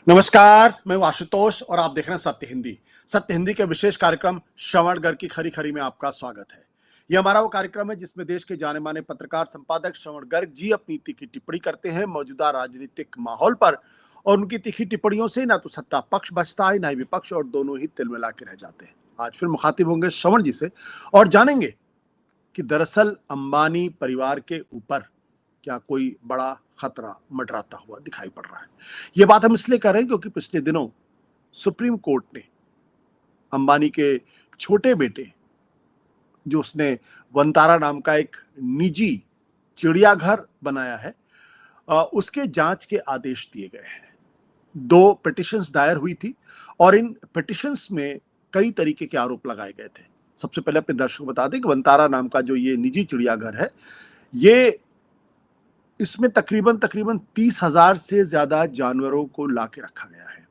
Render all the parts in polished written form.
नमस्कार, मैं हूं आशुतोष और आप देख रहे हैं सत्य हिंदी। सत्य हिंदी के विशेष कार्यक्रम श्रवण गर्ग की खरी खरी में आपका स्वागत है। यह हमारा वो कार्यक्रम है जिसमें देश के जाने माने पत्रकार संपादक श्रवण गर्ग जी अपनी तीखी टिप्पणी करते हैं मौजूदा राजनीतिक माहौल पर, और उनकी तीखी टिप्पणियों से ना तो सत्ता पक्ष बचता है ना ही विपक्ष, और दोनों ही तिलमिला के रह जाते हैं। आज फिर मुखातिब होंगे श्रवण जी से और जानेंगे कि दरअसल अंबानी परिवार के ऊपर क्या कोई बड़ा खतरा मंडराता हुआ दिखाई पड़ रहा है। यह बात हम इसलिए कर रहे हैं क्योंकि पिछले दिनों सुप्रीम कोर्ट ने अंबानी के छोटे बेटे, जो उसने वंतारा नाम का एक निजी चिड़ियाघर बनाया है, उसके जांच के आदेश दिए गए हैं। 2 पिटिशंस दायर हुई थी और इन पिटिशंस में कई तरीके के आरोप लगाए गए थे। सबसे पहले अपने दर्शकों को बता दें कि वंतारा नाम का जो ये निजी चिड़ियाघर है, ये इसमें तकरीबन 30,000 से ज्यादा जानवरों को लाके रखा गया है।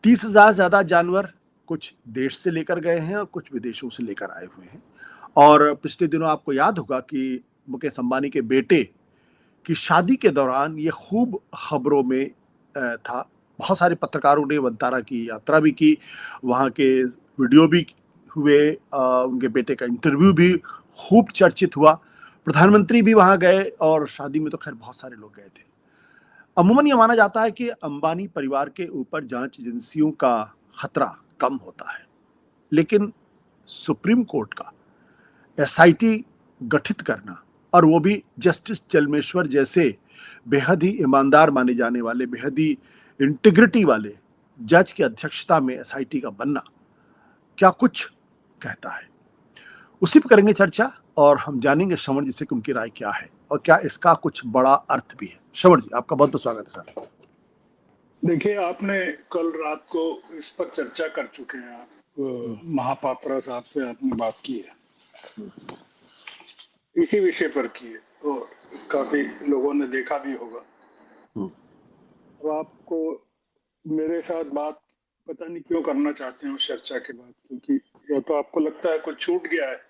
30,000 ज्यादा जानवर कुछ देश से लेकर गए हैं और कुछ विदेशों से लेकर आए हुए हैं। और पिछले दिनों आपको याद होगा कि मुकेश अंबानी के बेटे की शादी के दौरान ये खूब खबरों में था। बहुत सारे पत्रकारों ने वंतारा की यात्रा भी की, वहाँ के वीडियो भी हुए, उनके बेटे का इंटरव्यू भी खूब चर्चित हुआ। प्रधानमंत्री भी वहां गए और शादी में तो खैर बहुत सारे लोग गए थे। अमूमन ये माना जाता है कि अंबानी परिवार के ऊपर जांच एजेंसियों का खतरा कम होता है, लेकिन सुप्रीम कोर्ट का एसआईटी गठित करना, और वो भी जस्टिस चलमेश्वर जैसे बेहद ही ईमानदार माने जाने वाले, बेहद ही इंटीग्रिटी वाले जज की अध्यक्षता में एसआईटी का बनना, क्या कुछ कहता है। उसी पर करेंगे चर्चा और हम जानेंगे श्रवण जी से कि उनकी राय क्या है और क्या इसका कुछ बड़ा अर्थ भी है। श्रवण जी, आपका बहुत बहुत स्वागत है सर। देखिए, आपने कल रात को इस पर चर्चा कर चुके हैं। आप महापात्रा साहब से आपने बात की है, इसी विषय पर की है और काफी लोगों ने देखा भी होगा। अब आपको मेरे साथ बात पता नहीं क्यों करना चाहते हैं उस चर्चा के बाद, क्योंकि या तो आपको लगता है कुछ छूट गया है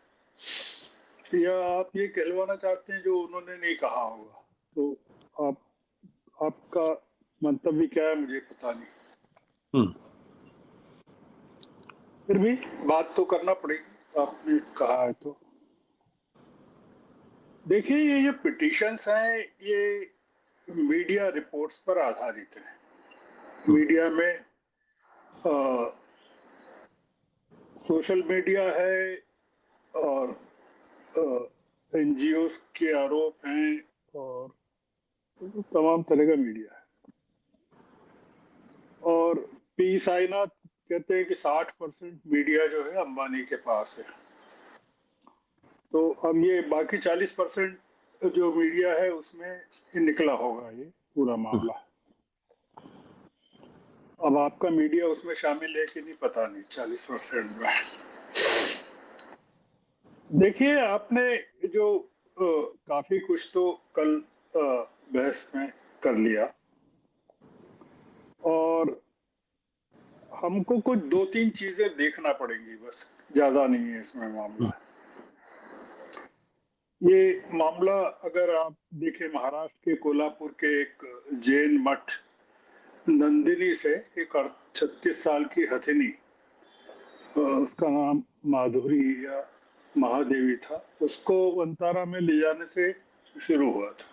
या आप ये कहलवाना चाहते हैं जो उन्होंने नहीं कहा होगा। तो आपका मंतव्य क्या है मुझे पता नहीं, फिर भी बात तो करना पड़ेगी, आपने कहा है तो। देखिए, ये जो पिटिशंस हैं ये मीडिया रिपोर्ट्स पर आधारित है। मीडिया में सोशल मीडिया है और एनजीओ के आरोप हैं और तमाम तरह का मीडिया है। और पी साईनाथ कहते हैं कि 60% मीडिया जो है अंबानी के पास है। तो अब ये बाकी 40% जो मीडिया है उसमें निकला होगा ये पूरा मामला। अब आपका मीडिया उसमें शामिल है कि नहीं पता नहीं, 40% में। देखिए, आपने जो काफी कुछ तो कल बहस में कर लिया और हमको कुछ 2-3 चीजें देखना पड़ेंगी, बस ज्यादा नहीं है इसमें मामला। ये मामला अगर आप देखें, महाराष्ट्र के कोल्हापुर के एक जैन मठ नंदिनी से एक 36 साल की हथिनी, उसका नाम माधुरी या महादेवी था, उसको वंतारा में ले जाने से शुरू हुआ था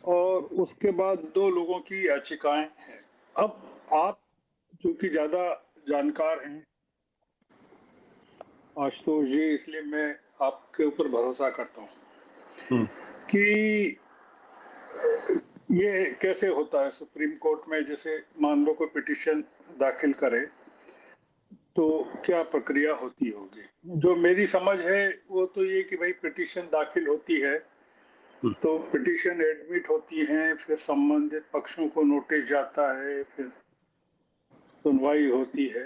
और उसके बाद 2 लोगों की याचिकाएं हैं। अब आप चूंकि ज्यादा जानकार हैं आशुतोष जी, इसलिए मैं आपके ऊपर भरोसा करता हूं कि ये कैसे होता है सुप्रीम कोर्ट में। जैसे मान लो कोई पिटीशन दाखिल करे तो क्या प्रक्रिया होती होगी। जो मेरी समझ है वो तो ये कि भाई पिटीशन दाखिल होती है तो पिटीशन एडमिट होती है, फिर संबंधित पक्षों को नोटिस जाता है, फिर सुनवाई होती है।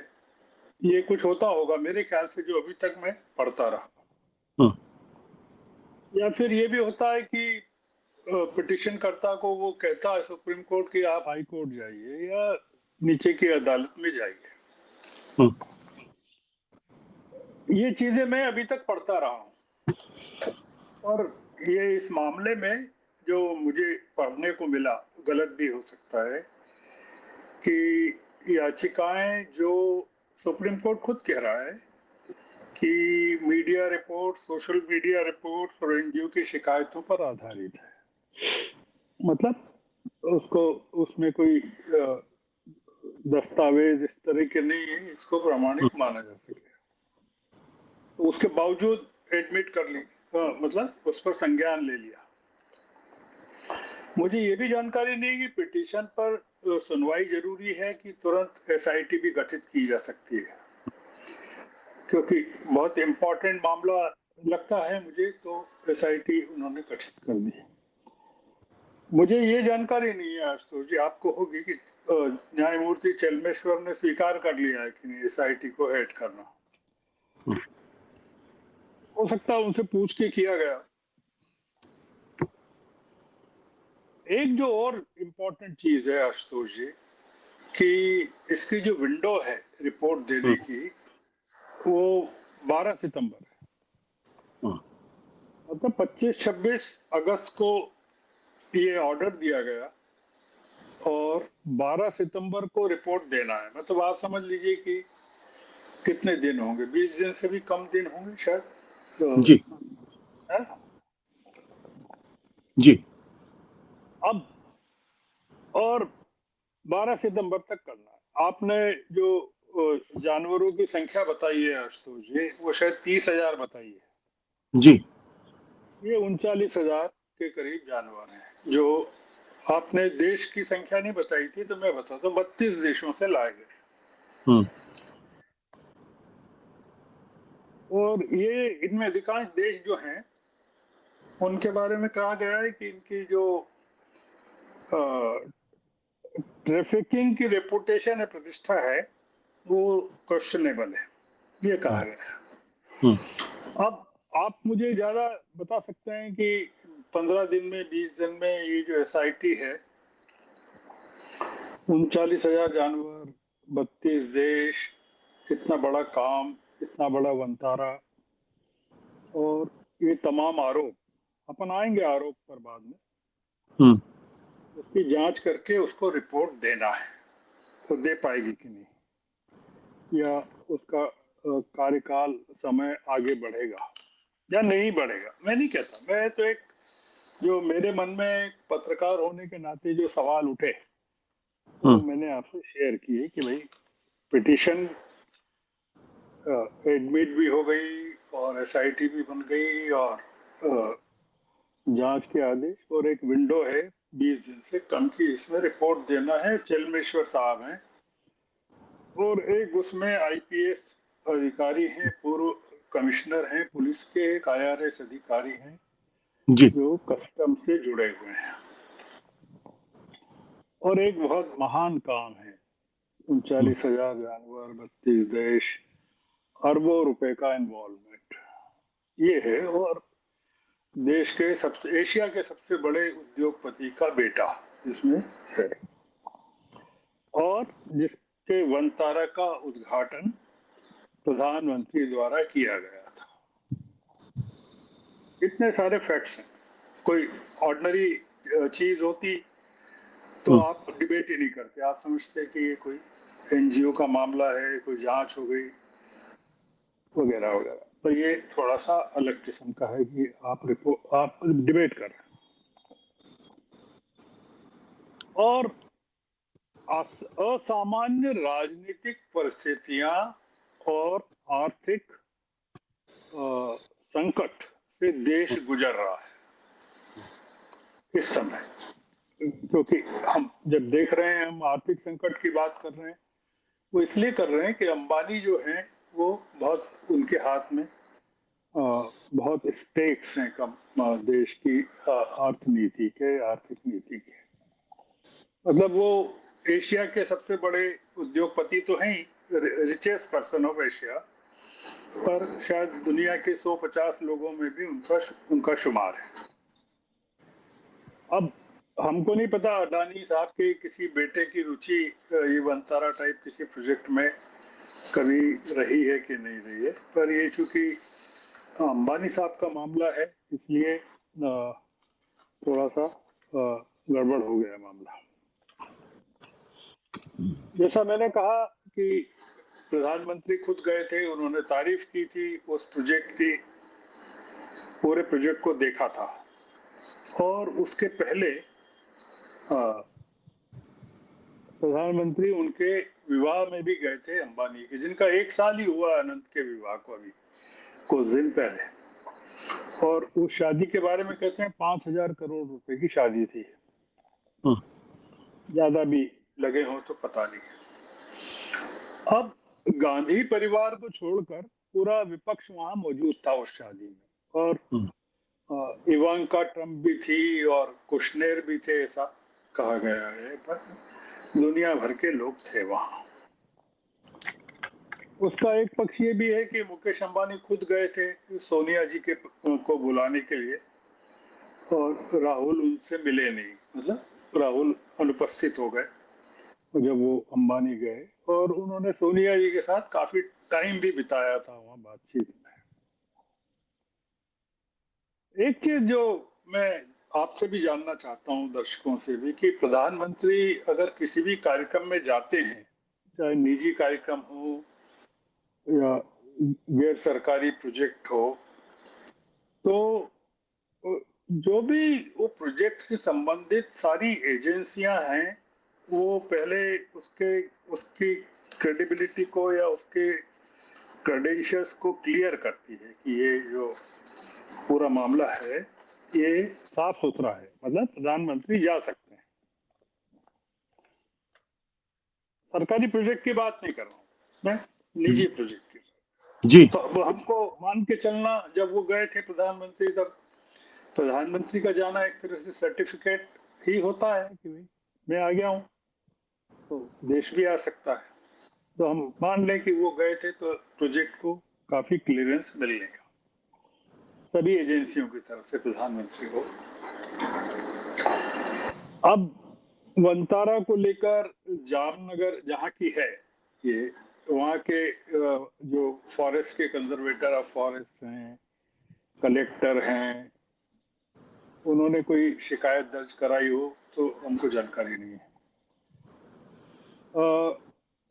ये कुछ होता होगा मेरे ख्याल से, जो अभी तक मैं पढ़ता रहा। या फिर ये भी होता है कि पिटीशन कर्ता को वो कहता है सुप्रीम कोर्ट कि आप हाई कोर्ट जाइए या नीचे की अदालत में जाइए। ये चीजें मैं अभी तक पढ़ता रहा हूं और ये इस मामले में जो मुझे पढ़ने को मिला, गलत भी हो सकता है, कि याचिकाएं जो सुप्रीम कोर्ट खुद कह रहा है कि media report, social media report और एनजीओ की शिकायतों पर आधारित है। मतलब उसको उसमें कोई दस्तावेज इस तरह के नहीं है इसको प्रामाणिक माना जा सके, तो उसके बावजूद एडमिट कर ली, मतलब उस पर संज्ञान ले लिया। मुझे ये भी जानकारी नहीं कि पिटीशन पर सुनवाई जरूरी है कि तुरंत एसआईटी भी गठित की जा सकती है, क्योंकि बहुत इंपॉर्टेंट मामला लगता है मुझे, तो एसआईटी उन्होंने गठित कर दी। मुझे ये जानकारी नहीं है आशुतोष जी, आपको होगी कि न्यायमूर्ति चेलमेश्वर ने स्वीकार कर लिया है कि नहीं एसआईटी को हेड करना। हो सकता है उनसे पूछ के किया गया। एक जो और इम्पोर्टेंट चीज है आशुतोष जी, कि इसकी जो विंडो है रिपोर्ट देने की, वो 12 सितंबर है। मतलब 25-26 अगस्त को ये ऑर्डर दिया गया और 12 सितंबर को रिपोर्ट देना है। मतलब आप समझ लीजिए कि कितने दिन होंगे, 20 दिन से भी कम दिन होंगे शायद। जी है? जी। अब और 12 सितंबर तक करना है। आपने जो जानवरों की संख्या बताई है आशुतोष जी, वो शायद 30,000 बताई है। जी ये 39,000 के करीब जानवर हैं जो आपने देश की संख्या नहीं बताई थी, तो मैं बताता हूँ 32 देशों से लाए गए। और ये इनमें अधिकांश देश जो हैं उनके बारे में कहा गया है कि इनकी जो ट्रैफिकिंग की रेपुटेशन है, प्रतिष्ठा है, वो क्वेश्चनेबल है, ये कहा गया है। अब आप मुझे ज्यादा बता सकते हैं कि 15 दिन में, 20 दिन में ये जो एसआईटी है, 39,000 जानवर, 32 देश, इतना बड़ा काम, इतना बड़ा वंतारा, और ये तमाम आरोप, अपन आएंगे आरोप पर बाद में, उसकी जांच करके उसको रिपोर्ट देना है। तो दे पाएगी कि नहीं, या उसका कार्यकाल समय आगे बढ़ेगा या नहीं बढ़ेगा, मैं नहीं कहता। मैं तो एक, जो मेरे मन में एक पत्रकार होने के नाते जो सवाल उठे वो मैंने आपसे शेयर किए कि भाई पिटीशन एडमिट भी हो गई और एसआईटी भी बन गई और जांच के आदेश, और एक विंडो है 20 दिन से कम की, इसमें रिपोर्ट देना है। चेलमेश्वर साहब हैं और एक उसमें आईपीएस अधिकारी हैं, पूर्व कमिश्नर हैं पुलिस के, एक आईआरएस अधिकारी हैं जी जो कस्टम से जुड़े हुए हैं, और एक बहुत महान काम है। 39,000 जानवर, 32 देश, अरबों रुपए का इन्वॉल्वमेंट ये है, और देश के सबसे, एशिया के सबसे बड़े उद्योगपति का बेटा इसमें है, और जिसके वनतारा का उद्घाटन प्रधानमंत्री द्वारा किया गया था। इतने सारे फैक्ट्स हैं। कोई ऑर्डिनरी चीज होती तो आप डिबेट ही नहीं करते, आप समझते कि ये कोई एनजीओ का मामला है, कोई जांच हो गई वगैरह वगैरह। तो ये थोड़ा सा अलग किस्म का है कि आप डिबेट कर रहे हैं। और असामान्य राजनीतिक परिस्थितियां और आर्थिक संकट से देश गुजर रहा है इस समय, क्योंकि हम जब देख रहे हैं, हम आर्थिक संकट की बात कर रहे हैं, वो इसलिए कर रहे हैं कि अंबानी जो हैं वो बहुत, उनके हाथ में बहुत स्टेक्स हैं कम देश की अर्थनीति के, आर्थिक नीति के। मतलब वो एशिया के सबसे बड़े उद्योगपति तो हैं ही, रिचेस्ट पर्सन ऑफ एशिया, पर शायद दुनिया के 150 लोगों में भी उनका शुमार है। अब हमको नहीं पता अडानी साहब के किसी बेटे की रुचि ये वंतारा टाइप किसी प्रोजेक्ट में कभी रही है कि नहीं रही है, पर ये चूंकि अंबानी साहब का मामला है, इसलिए थोड़ा सा गड़बड़ हो गया मामला। जैसा मैंने कहा कि प्रधानमंत्री खुद गए थे, उन्होंने तारीफ की थी उस प्रोजेक्ट की, पूरे प्रोजेक्ट को देखा था। और उसके पहले प्रधानमंत्री उनके विवाह में भी गए थे अंबानी के, जिनका 1 साल ही हुआ अनंत के विवाह को, अभी कुछ दिन पहले। और उस शादी के बारे में कहते हैं 5,000 करोड़ रुपए की शादी थी, ज्यादा भी लगे हो तो पता नहीं। अब गांधी परिवार को छोड़कर पूरा विपक्ष वहां मौजूद था उस शादी में, और इवांका ट्रम्प भी थी और कुशनेर भी थे, ऐसा कहा गया है, पर दुनिया भर के लोग थे वहां। उसका एक पक्ष ये भी है कि मुकेश अंबानी खुद गए थे सोनिया जी के को बुलाने के लिए, और राहुल उनसे मिले नहीं, मतलब राहुल अनुपस्थित हो गए जब वो अंबानी गए, और उन्होंने सोनिया जी के साथ काफी टाइम भी बिताया था वहां बातचीत में। एक चीज जो मैं आपसे भी जानना चाहता हूं, दर्शकों से भी, कि प्रधानमंत्री अगर किसी भी कार्यक्रम में जाते हैं, चाहे निजी कार्यक्रम हो या गैर सरकारी प्रोजेक्ट हो, तो जो भी वो प्रोजेक्ट से संबंधित सारी एजेंसियां हैं, वो पहले उसके उसकी क्रेडिबिलिटी को या उसके क्रेडेंशियल्स को क्लियर करती है कि ये जो पूरा मामला है ये साफ सुथरा है, मतलब प्रधानमंत्री जा सकते हैं। सरकारी प्रोजेक्ट की बात नहीं कर रहा हूँ मैं, निजी प्रोजेक्ट की। जी। तो अब हमको मान के चलना, जब वो गए थे प्रधानमंत्री, तब प्रधानमंत्री का जाना एक तरह से सर्टिफिकेट ही होता है कि भाई मैं आ गया हूँ, तो देश भी आ सकता है। तो हम मान लें कि वो गए थे, तो प्रोजेक्ट को काफी क्लियरेंस मिलने का सभी एजेंसियों की तरफ से प्रधानमंत्री को। अब वंतारा को लेकर जामनगर जहाँ की है ये, वहाँ के जो फॉरेस्ट के कंजर्वेटर ऑफ फॉरेस्ट हैं, कलेक्टर हैं, उन्होंने कोई शिकायत दर्ज कराई हो तो हमको जानकारी नहीं है।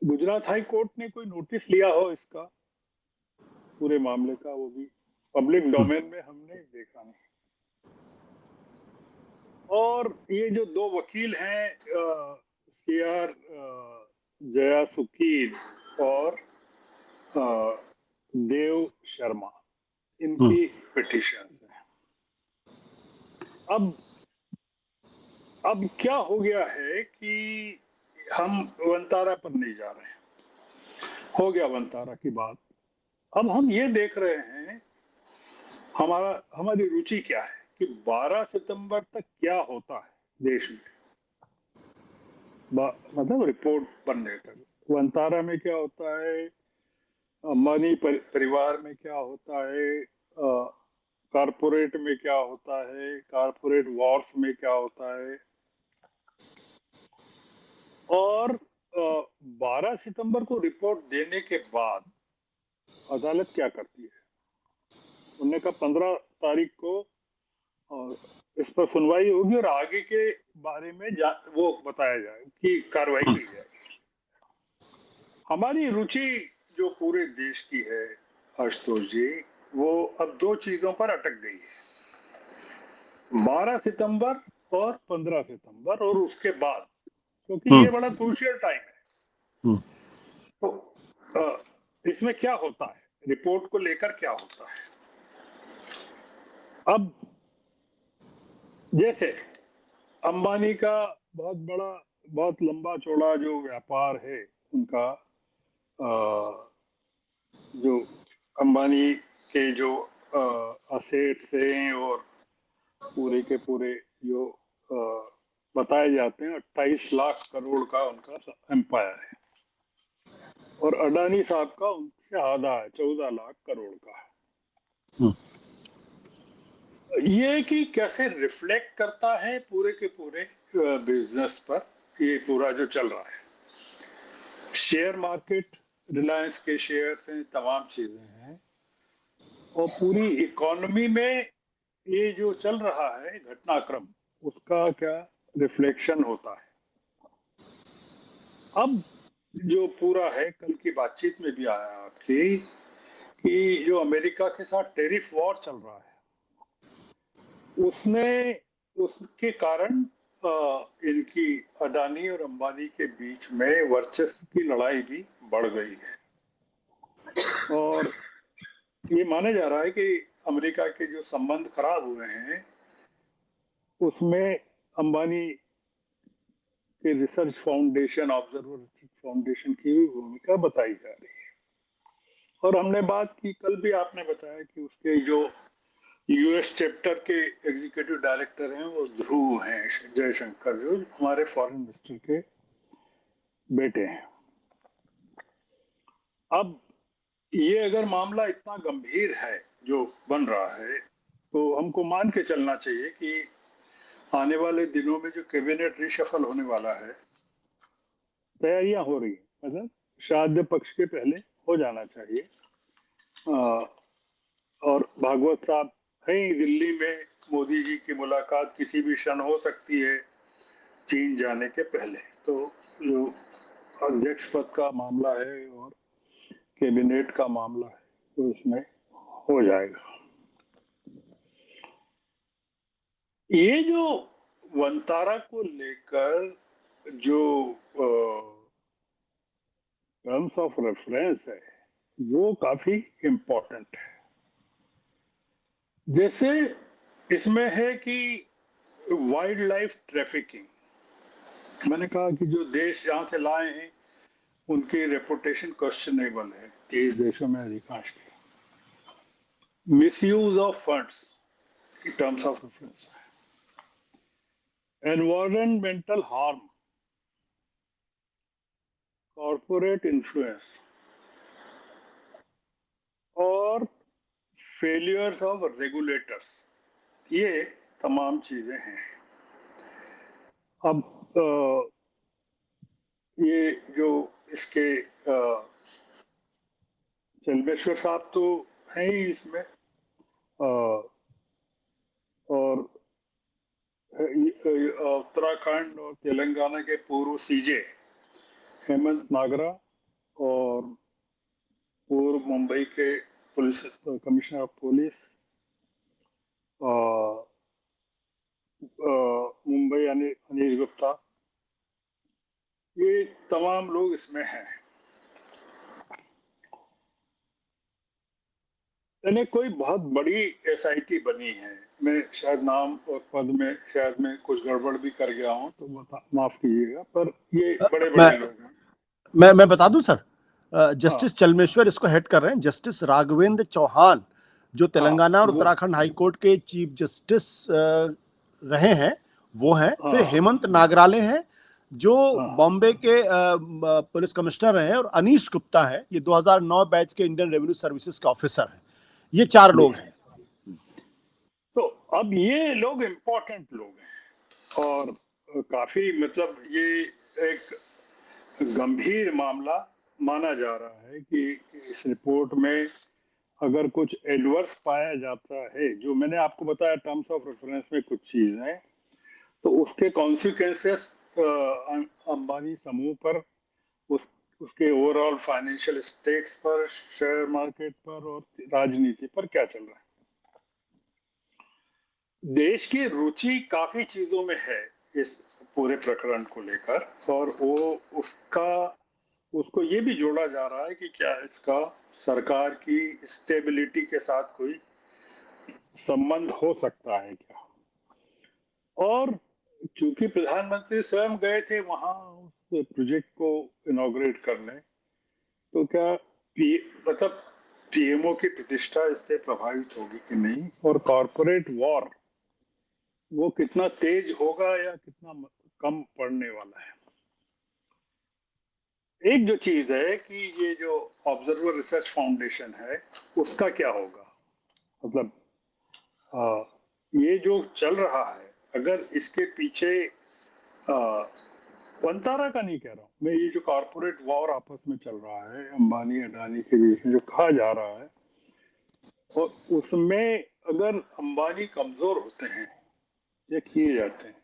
गुजरात हाई कोर्ट ने कोई नोटिस लिया हो इसका, पूरे मामले का, वो भी पब्लिक डोमेन में हमने देखा नहीं। और ये जो दो वकील हैं, सीआर जया सुकीन और देव शर्मा, इनकी पिटिशंस हैं। अब क्या हो गया है कि हम वंतारा पर नहीं जा रहे हैं, हो गया वंतारा की बात। अब हम ये देख रहे हैं, हमारी रुचि क्या है कि 12 सितंबर तक क्या होता है देश में, मतलब रिपोर्ट बनने तक। वंतारा में क्या होता है, अंबानी परिवार में क्या होता है, कारपोरेट में क्या होता है, कारपोरेट वॉर्स में क्या होता है, और 12 सितंबर को रिपोर्ट देने के बाद अदालत क्या करती है। उन्होंने कहा 15 तारीख को इस पर सुनवाई होगी और आगे के बारे में वो बताया जाए कि कार्रवाई की जाए। हमारी रुचि जो पूरे देश की है आशुतोष जी, वो अब दो चीजों पर अटक गई है, 12 सितंबर और 15 सितंबर और उसके बाद, क्योंकि ये बड़ा क्रूशियल टाइम है। तो इसमें क्या होता है, रिपोर्ट को लेकर क्या होता है। अब जैसे अंबानी का बहुत बड़ा, बहुत लंबा चौड़ा जो व्यापार है उनका, जो अंबानी के जो असेट्स हैं और पूरे के पूरे जो बताए जाते हैं, 28 लाख करोड़ का उनका एम्पायर है, और अडानी साहब का उनसे आधा है, 14 लाख करोड़ का। ये कि कैसे रिफ्लेक्ट करता है पूरे के पूरे बिजनेस पर, ये पूरा जो चल रहा है, शेयर मार्केट, रिलायंस के शेयर्स हैं, तमाम चीजें हैं, और पूरी इकोनॉमी में ये जो चल रहा है घटनाक्रम, उसका क्या रिफ्लेक्शन होता है। अब जो पूरा है, कल की बातचीत में भी आया आपकी कि जो अमेरिका के साथ टैरिफ वॉर चल रहा है, उसके कारण इनकी अडानी और अंबानी के बीच में वर्चस्व की लड़ाई भी बढ़ गई है। और ये माना जा रहा है कि अमेरिका के जो संबंध खराब हुए हैं उसमें अंबानी के research foundation, observer research foundation की भी भूमिका बताई जा रही है। और हमने बात की, कल भी आपने बताया कि उसके जो यूएस चैप्टर के एग्जीक्यूटिव डायरेक्टर हैं वो ध्रुव हैं, जयशंकर, जो हमारे फॉरेन मिनिस्टर के बेटे हैं। अब ये अगर मामला इतना गंभीर है जो बन रहा है, तो हमको मान के चलना चाहिए कि आने वाले दिनों में जो कैबिनेट रिशफल होने वाला है, तैयारियां हो रही हैं, मतलब श्राद्ध पक्ष के पहले हो जाना चाहिए। और भागवत साहब है दिल्ली में, मोदी जी की मुलाकात किसी भी क्षण हो सकती है चीन जाने के पहले। तो जो अध्यक्ष पद का मामला है और कैबिनेट का मामला है, तो इसमें हो जाएगा। ये जो वंतारा को लेकर जो टर्म्स ऑफ रेफरेंस है वो काफी इंपॉर्टेंट है। जैसे इसमें है कि वाइल्ड लाइफ ट्रैफिकिंग, मैंने कहा कि जो देश जहां से लाए हैं उनकी रेपुटेशन क्वेश्चनेबल है, 30 देशों में अधिकांश की। मिसयूज ऑफ फंड्स की टर्म्स ऑफ रेफरेंस है। एनवायरमेंटल हार्म, कॉर्पोरेट इन्फ्लुएंस और फेलियर्स ऑफ रेगुलेटर्स, ये तमाम चीजें हैं। अब ये जो इसके चलमेश्वर साहब तो हैं ही इसमें, और उत्तराखंड और तेलंगाना के पूर्व सीजे हेमंत नागरा और पूर्व मुंबई के police commissioner of police, Mumbai Anil Gupta, ये तमाम लोग इसमें हैं। यानी कोई बहुत बड़ी एसआईटी बनी है। मैं शायद नाम और पद में शायद मैं कुछ गड़बड़ भी कर गया हूं, तो माफ कीजिएगा, पर ये बड़े बड़े लोग हैं। मैं बता दूं सर, जस्टिस हाँ चलमेश्वर इसको हेड कर रहे हैं। जस्टिस राघवेंद्र चौहान जो हाँ तेलंगाना और वो उत्तराखंड हाई कोर्ट के चीफ जस्टिस रहे हैं, वो हैं। फिर हाँ हेमंत नागराले हैं जो हाँ बॉम्बे के पुलिस कमिश्नर रहे हैं, और अनीश गुप्ता है, ये 2009 बैच के इंडियन रेवेन्यू सर्विसेज के ऑफिसर हैं। ये 4 जी। लोग हैं। तो अब ये लोग इम्पोर्टेंट लोग हैं और काफी, मतलब ये एक गंभीर मामला माना जा रहा है कि इस रिपोर्ट में अगर कुछ एडवर्स पाया जाता है, जो मैंने आपको बताया टर्म्स ऑफ रेफरेंस में कुछ चीज है, तो उसके कॉन्सिक्वेंसेस अंबानी समूह पर, उस उसके ओवरऑल फाइनेंशियल स्टेट्स पर, शेयर मार्केट पर और राजनीति पर क्या चल रहा है। देश की रुचि काफी चीजों में है इस पूरे प्रकरण को लेकर, और वो उसको ये भी जोड़ा जा रहा है कि क्या इसका सरकार की स्टेबिलिटी के साथ कोई संबंध हो सकता है क्या। और चूंकि प्रधानमंत्री स्वयं गए थे वहां उस प्रोजेक्ट को इनॉग्रेट करने, तो क्या मतलब पीएमओ की प्रतिष्ठा इससे प्रभावित होगी कि नहीं, और कॉरपोरेट वॉर वो कितना तेज होगा या कितना कम पड़ने वाला है। एक जो चीज है कि ये जो ऑब्जर्वर रिसर्च फाउंडेशन है उसका क्या होगा, मतलब ये जो चल रहा है, अगर इसके पीछे वंतारा का नहीं कह रहा हूं मैं, ये जो कॉर्पोरेट वॉर आपस में चल रहा है अंबानी अडानी के बीच में जो कहा जा रहा है, और उसमें अगर अंबानी कमजोर होते हैं या किए जाते हैं,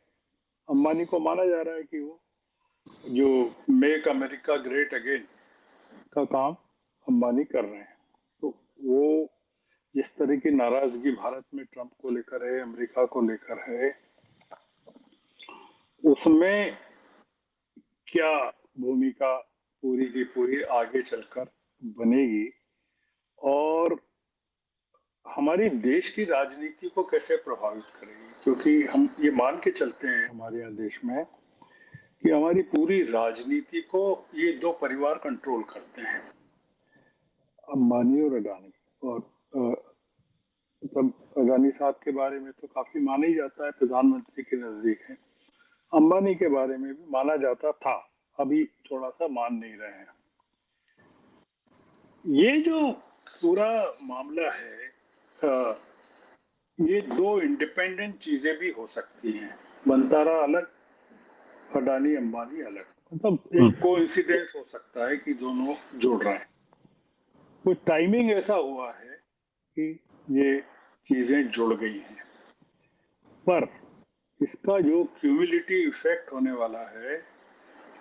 अंबानी को माना जा रहा है कि वो जो मेक अमेरिका ग्रेट अगेन का काम अंबानी कर रहे हैं। तो वो जिस तरह की नाराजगी भारत में ट्रंप को लेकर है, अमेरिका को लेकर है, उसमें क्या भूमिका पूरी की पूरी आगे चलकर बनेगी और हमारी देश की राजनीति को कैसे प्रभावित करेगी, क्योंकि हम ये मान के चलते हैं हमारे यहाँ देश में कि हमारी पूरी राजनीति को ये दो परिवार कंट्रोल करते हैं, अंबानी और अडानी। और तब अडानी साहब के बारे में तो काफी माना ही जाता है, प्रधानमंत्री के नजदीक है। अंबानी के बारे में भी माना जाता था, अभी थोड़ा सा मान नहीं रहे हैं। ये जो पूरा मामला है, ये दो इंडिपेंडेंट चीजें भी हो सकती हैं। बंतारा अलग, अडानी अंबानी अलग, मतलब एक कोइंसिडेंस हो सकता है कि दोनों जुड़ रहे हैं। कुछ टाइमिंग ऐसा हुआ है कि ये चीजें जुड़ गई हैं, पर इसका जो क्यूमुलेटिव इफेक्ट होने वाला है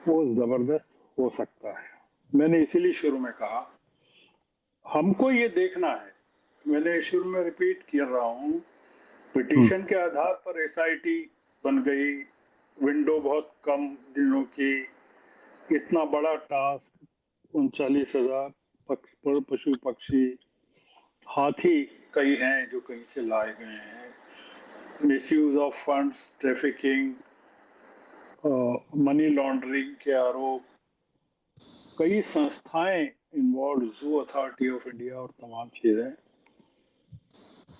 वो जबरदस्त हो सकता है। मैंने इसीलिए शुरू में कहा हमको ये देखना है, मैंने शुरू में रिपीट कर रहा हूँ, पिटीशन के आधार पर एसआईटी बन गई, विंडो बहुत कम दिनों की, इतना बड़ा टास्क, 39,000 पशु पक्षी, हाथी कई हैं जो कहीं से लाए गए हैं, misuse of funds, trafficking, money laundering के आरोप, कई संस्थाएं involve, zoo authority of India और तमाम चीजें।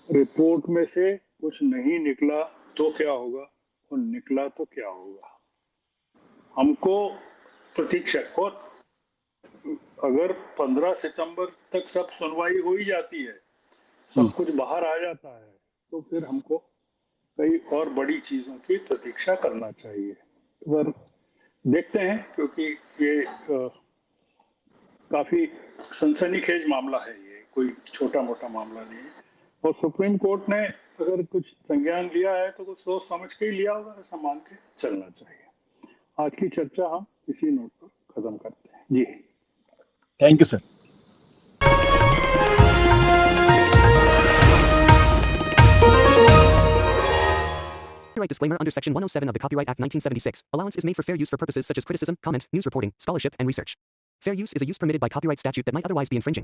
रिपोर्ट में से कुछ नहीं निकला तो क्या होगा और निकला तो क्या होगा, हमको प्रतीक्षा। और अगर 15 सितंबर तक सब सुनवाई हो ही जाती है, सब कुछ बाहर आ जाता है, तो फिर हमको कई और बड़ी चीजों की प्रतीक्षा करना चाहिए। पर देखते हैं, क्योंकि ये काफी सनसनीखेज मामला है, ये कोई छोटा मोटा मामला नहीं है। और सुप्रीम कोर्ट ने अगर कुछ संज्ञान लिया है तो कुछ सोच समझ के ही लिया होगा, ऐसा मान के चलना चाहिए। आज की चर्चा हम इसी नोट पर खत्म करते हैं। जी thank you sir. Copyright disclaimer under Section 107 of the Copyright Act 1976. Allowance is made for fair use for purposes such as criticism, comment, news reporting, scholarship, and research. Fair use is a use permitted by copyright statute that might otherwise be infringing.